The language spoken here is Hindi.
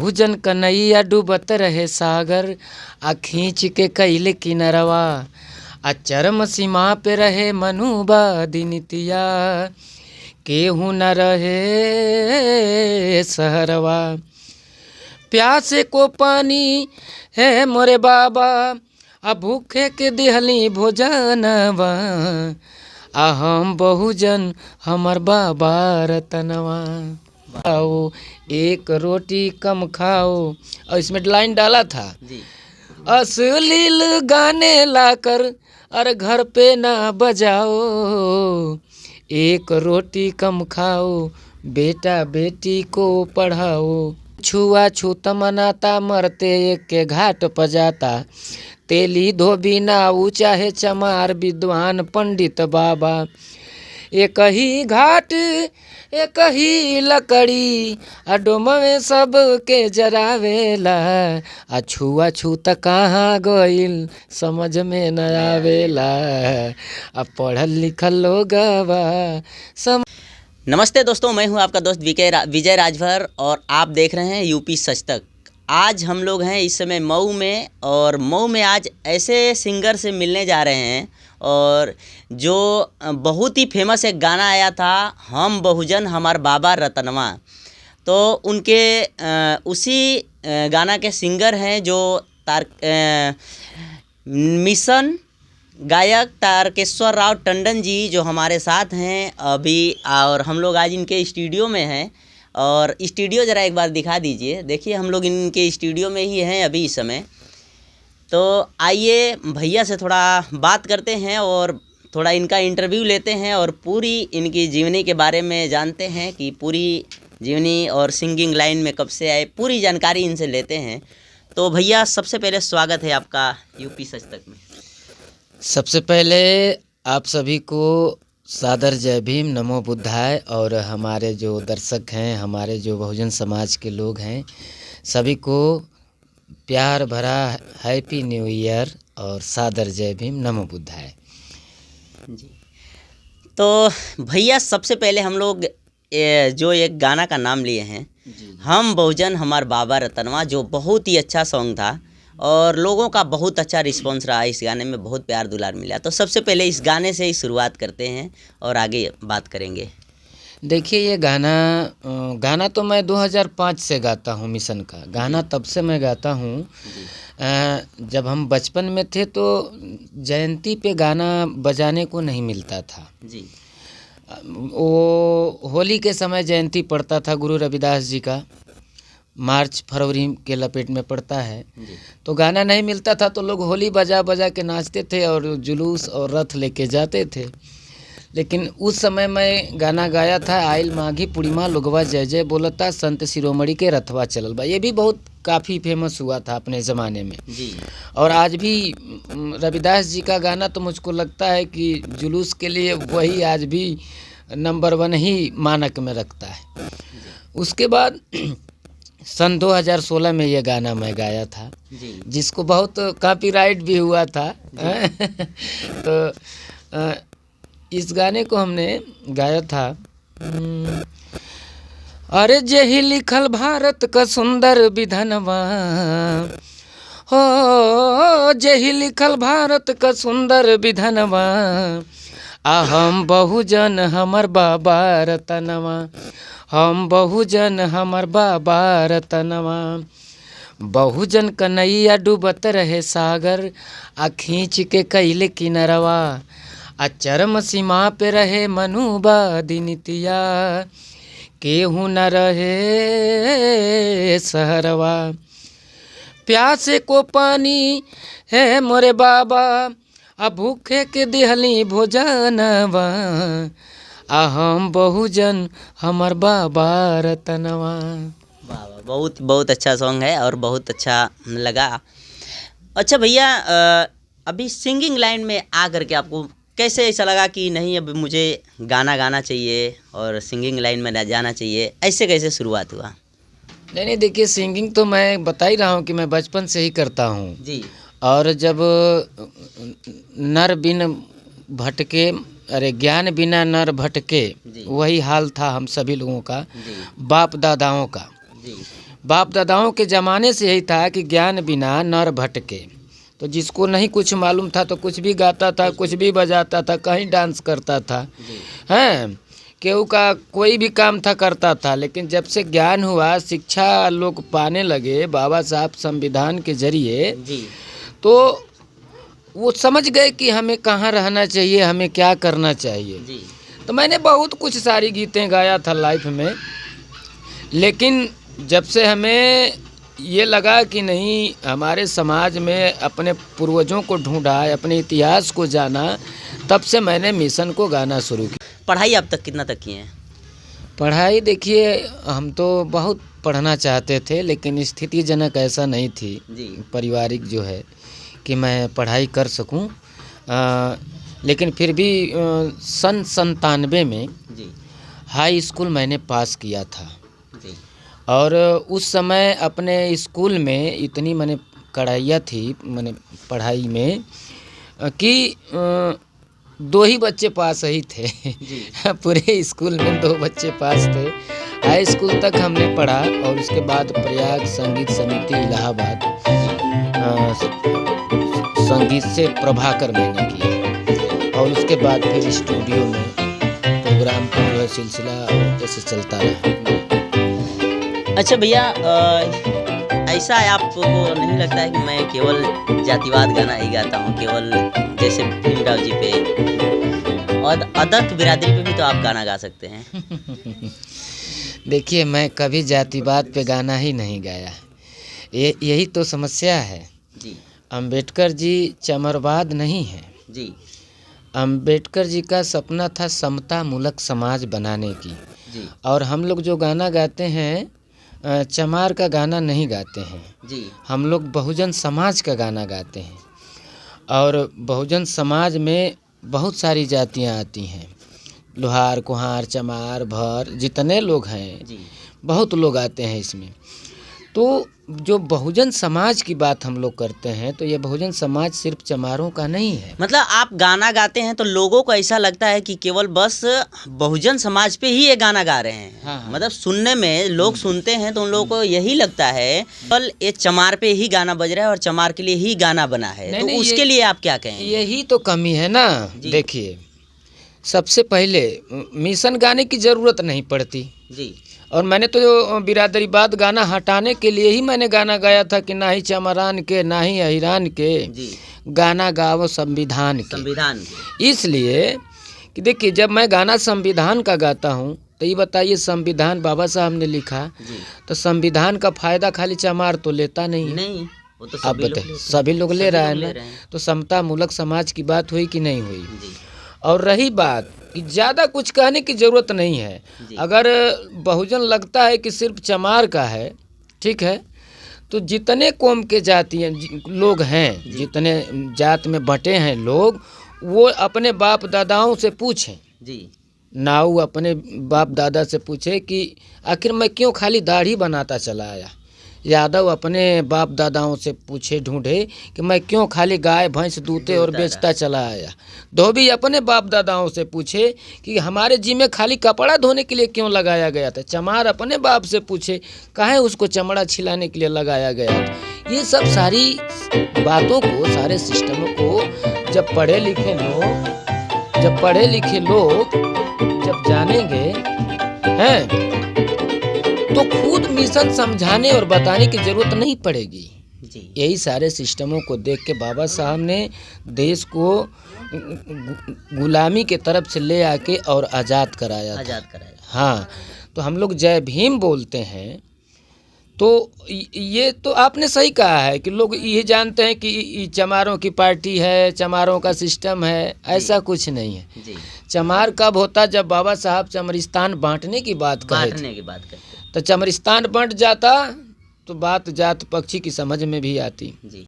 बहुजन कन्हैया डूबत रहे सागर, आ खींच के कैले किनरवा, आ चरम सीमा पे रहे मनुवादी नीतिया, केहू न रहे सहरवा। प्यासे को पानी है मोरे बाबा, आ भूखे के दिहली भोजनवा, आ हम बहुजन हमर बाबा रतनवा। आओ एक रोटी कम खाओ, और इसमें लाइन डाला था जी। अश्लील गाने लाकर अरे घर पे ना बजाओ, एक रोटी कम खाओ बेटा बेटी को पढ़ाओ, छुआछूत मनाता मरते एक के घाट पजाता, तेली धोबी नाऊ चाहे चमार विद्वान पंडित बाबा, एक ही घाट एक ही लकड़ी, आ डोमवे सब के जरावेला, आ छुआछूत कहाँ गइल समझ में न आवेला, आ पढ़ल लिखल लोगवा नमस्ते दोस्तों, मैं हूं आपका दोस्त विजय राजभर और आप देख रहे हैं यूपी सच तक। आज हम लोग हैं इस समय मऊ में, और मऊ में आज ऐसे सिंगर से मिलने जा रहे हैं और जो बहुत ही फेमस एक गाना आया था, हम बहुजन हमार बाबा रतनवा, तो उनके उसी गाना के सिंगर हैं जो मिशन गायक तारकेश्वर राव टंडन जी, जो हमारे साथ हैं अभी, और हम लोग आज इनके स्टूडियो में हैं। और स्टूडियो ज़रा एक बार दिखा दीजिए। देखिए हम लोग इनके स्टूडियो में ही हैं अभी इस समय। तो आइए भैया से थोड़ा बात करते हैं और थोड़ा इनका इंटरव्यू लेते हैं और पूरी इनकी जीवनी के बारे में जानते हैं कि पूरी जीवनी और सिंगिंग लाइन में कब से आए, पूरी जानकारी इनसे लेते हैं। तो भैया सबसे पहले स्वागत है आपका यूपी सच तक में। सबसे पहले आप सभी को सादर जय भीम, नमो बुद्धाय, और हमारे जो दर्शक हैं, हमारे जो बहुजन समाज के लोग हैं, सभी को प्यार भरा हैप्पी न्यू ईयर और सादर जय भीम, नमो बुद्धाय जी। तो भैया सबसे पहले हम लोग जो एक गाना का नाम लिए हैं, हम बहुजन हमार बाबा रतनवा, जो बहुत ही अच्छा सॉन्ग था और लोगों का बहुत अच्छा रिस्पॉन्स रहा, इस गाने में बहुत प्यार दुलार मिला। तो सबसे पहले इस गाने से ही शुरुआत करते हैं और आगे बात करेंगे। देखिए ये गाना तो मैं 2005 से गाता हूँ। मिशन का गाना तब से मैं गाता हूँ। जब हम बचपन में थे तो जयंती पे गाना बजाने को नहीं मिलता था जी। वो होली के समय जयंती पड़ता था गुरु रविदास जी का, मार्च फरवरी के लपेट में पड़ता है, तो गाना नहीं मिलता था, तो लोग होली बजा बजा के नाचते थे और जुलूस और रथ लेके जाते थे। लेकिन उस समय मैं गाना गाया था, आइल माघी पूर्णिमा लोगवा जय जय बोलता, संत शिरोमणि के रथवा चलल बा। ये भी बहुत काफ़ी फेमस हुआ था अपने ज़माने में जी। और आज भी रविदास जी का गाना तो मुझको लगता है कि जुलूस के लिए वही आज भी नंबर 1 ही मानक में रखता है। उसके बाद सन 2016 में ये गाना मैं गाया था जी। जिसको बहुत कॉपीराइट भी हुआ था तो इस गाने को हमने गाया था। अरे जेहि लिखल भारत का सुंदर विधनवा, हो जेहि लिखल भारत का सुंदर विधनवा, आ हम बहुजन हमर बाबा रतनवा, हम बहुजन हमर बाबा रतनवा। बहुजन कन्हैया डूबत रहे सागर, आ खींच के कैले किनरवा, आ चरम सीमा पे रहे मनुवादी नीतिया, केहू न रहे सहरवा। प्यासे को पानी है मोरे बाबा, आ भूखे के दिहली भोजनवा, आ हम बहुजन हमर बाबा रतनवा। वाह, बहुत बहुत अच्छा सॉन्ग है और बहुत अच्छा लगा। अच्छा भैया, अभी सिंगिंग लाइन में आ करके आपको कैसे ऐसा लगा कि नहीं अब मुझे गाना गाना चाहिए और सिंगिंग लाइन में जाना चाहिए, ऐसे कैसे शुरुआत हुआ? नहीं, देखिए सिंगिंग तो मैं बता ही रहा हूँ कि मैं बचपन से ही करता हूँ जी। और जब नर बिन भटके, अरे ज्ञान बिना नर भटके, वही हाल था हम सभी लोगों का, बाप दादाओं का। जी। बाप दादाओं के ज़माने से यही था कि ज्ञान बिना नर भटके। तो जिसको नहीं कुछ मालूम था तो कुछ भी गाता था, कुछ भी बजाता था, कहीं डांस करता था, हैं, केहू का कोई भी काम था करता था। लेकिन जब से ज्ञान हुआ, शिक्षा लोग पाने लगे बाबा साहब संविधान के जरिए, तो वो समझ गए कि हमें कहाँ रहना चाहिए, हमें क्या करना चाहिए। तो मैंने बहुत कुछ सारी गीतें गाया था लाइफ में, लेकिन जब से हमें ये लगा कि नहीं, हमारे समाज में अपने पूर्वजों को ढूंढा, अपने इतिहास को जाना, तब से मैंने मिशन को गाना शुरू किया। पढ़ाई अब तक कितना तक किए हैं? पढ़ाई देखिए, हम तो बहुत पढ़ना चाहते थे, लेकिन स्थितिजनक ऐसा नहीं थी पारिवारिक जो है कि मैं पढ़ाई कर सकूं। लेकिन फिर भी सन 97 में हाई स्कूल मैंने पास किया था। और उस समय अपने स्कूल में इतनी मैंने कड़ाइयाँ थी मैंने पढ़ाई में कि 2 ही बच्चे पास ही थे पूरे स्कूल में 2 बच्चे पास थे। हाई स्कूल तक हमने पढ़ा और उसके बाद प्रयाग संगीत समिति इलाहाबाद संगीत से प्रभाकर मैंने किया, और उसके बाद फिर स्टूडियो में प्रोग्राम का जो है सिलसिला ऐसे चलता रहा। अच्छा भैया, ऐसा है आपको नहीं लगता है कि मैं केवल जातिवाद गाना ही गाता हूँ, केवल जैसे भीमराव जी पे और अदर बिरादरी पे भी तो आप गाना गा सकते हैं? देखिए, मैं कभी जातिवाद पे गाना ही नहीं गाया, यही तो समस्या है जी। अम्बेडकर जी चमरवाद नहीं है जी। अम्बेडकर जी का सपना था समता मूलक समाज बनाने की जी। और हम लोग जो गाना गाते हैं चमार का गाना नहीं गाते हैं जी। हम लोग बहुजन समाज का गाना गाते हैं, और बहुजन समाज में बहुत सारी जातियां आती हैं, लोहार, कुम्हार, चमार, भर, जितने लोग हैं जी। बहुत लोग आते हैं इसमें। तो जो बहुजन समाज की बात हम लोग करते हैं, तो ये बहुजन समाज सिर्फ चमारों का नहीं है। मतलब आप गाना गाते हैं तो लोगों को ऐसा लगता है कि केवल बस बहुजन समाज पे ही ये गाना गा रहे हैं। हाँ। मतलब सुनने में लोग सुनते हैं तो उन लोगों को यही लगता है केवल ये चमार पे ही गाना बज रहा है और चमार के लिए ही गाना बना है। तो उसके लिए आप क्या कहें? यही तो कमी है ना। देखिए, सबसे पहले मिशन गाने की जरूरत नहीं पड़ती जी। और मैंने तो जो बिरादरीवाद गाना हटाने के लिए ही मैंने गाना गाया था कि ना ही चमरान के ना ही अहिरान के गाना गाओ संविधान के। इसलिए कि देखिए, जब मैं गाना संविधान का गाता हूँ तो ये बताइए, संविधान बाबा साहब ने लिखा, तो संविधान का फायदा खाली चमार तो लेता नहीं, वो तो अब बताइए, सभी लोग ले रहा है ना। तो समता मूलक समाज की बात हुई कि नहीं हुई? और रही बात कि ज़्यादा कुछ कहने की ज़रूरत नहीं है। अगर बहुजन लगता है कि सिर्फ चमार का है, ठीक है, तो जितने कौम के जातियाँ लोग हैं, जितने जात में बटे हैं लोग, वो अपने बाप दादाओं से पूछें जी। नाऊ अपने बाप दादा से पूछे कि आखिर मैं क्यों खाली दाढ़ी बनाता चला आया। यादव अपने बाप दादाओं से पूछे, ढूंढे कि मैं क्यों खाली गाय भैंस दूते और बेचता चला आया। धोबी अपने बाप दादाओं से पूछे कि हमारे जी में खाली कपड़ा धोने के लिए क्यों लगाया गया था। चमार अपने बाप से पूछे काहे उसको चमड़ा छिलाने के लिए लगाया गया था। ये सब सारी बातों को, सारे सिस्टमों को जब पढ़े लिखे लोग जब जानेंगे हैं, तो खुद मिशन समझाने और बताने की जरूरत नहीं पड़ेगी जी। यही सारे सिस्टमों को देख के बाबा साहब ने देश को गुलामी के तरफ से ले आके और आज़ाद कराया। हाँ, तो हम लोग जय भीम बोलते हैं, तो ये तो आपने सही कहा है कि लोग ये जानते हैं कि चमारों की पार्टी है, चमारों का सिस्टम है। ऐसा कुछ नहीं है जी। चमार कब होता? जब बाबा साहब चमरिस्तान बांटने की बात कहे, तो चमरिस्तान बंट जाता तो बात जात पक्षी की समझ में भी आती जी।